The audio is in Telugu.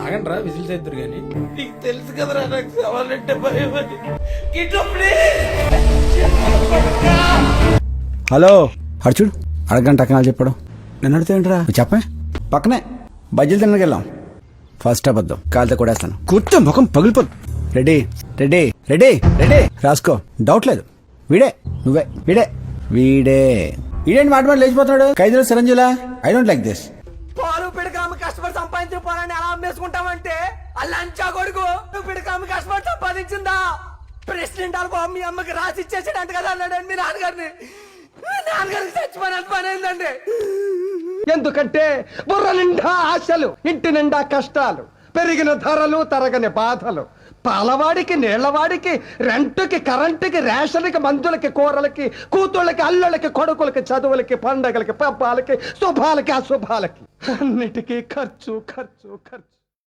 ఆగండ్రా విజిల్స్ అవుతారు కానీ నీకు తెలుసు కదరా నాకు సవాలంటే భయం అని. కిట్టు ప్లీజ్. హలో అర్చుడు అడగంట అక్కనాలు చెప్పడం నన్ను అడుగుతాయంటరా చెప్పే పక్కనే బజ్జీలు తినడానికి వెళ్ళాం. ఫస్ట్ అబద్ధం కాలితో కొడేస్తాను కూర్చో ముఖం పగిలిపోదు. రెడీ రెడీ రెడీ రెడీ రాసుకో. డౌట్ లేదు వీడే నువ్వే వీడే వీడే వీడేంటి మాట మాట లేచిపోతున్నాడు. ఖైదీలో చిరంజీలా ఐ డోంట్ లైక్ దిస్. పాలు పిడకామి కష్టపడి సంపాదించిన పొలాన్ని ఎలా అమ్మేసుకుంటామంటే ఆ లంచా కొడుకు పిడకామి కష్టపడి సంపాదించిందా ప్రెసిడెంట్ బాబు మీ అమ్మకి రాసి ఇచ్చేసాడంట కదా అన్నాడు మీ నాన్నగారిని. మీ నాన్నగారికి చచ్చిపోయినంత పని అయిందండి. ఎందుకంటే బుర్ర నిండా ఆశలు, ఇంటి నిండా కష్టాలు, పెరిగిన ధరలు, తరగని బాధలు, పాలవాడికి, నీళ్లవాడికి, రెంటుకి, కరెంటుకి, రేషన్కి, మందులకి, కూరలకి, కూతుళ్ళకి, అల్లుళ్ళకి, కొడుకులకి, చదువులకి, పండగలకి, పబ్బాలకి, శుభాలకి, అశుభాలకి, అన్నిటికీ ఖర్చు ఖర్చు ఖర్చు.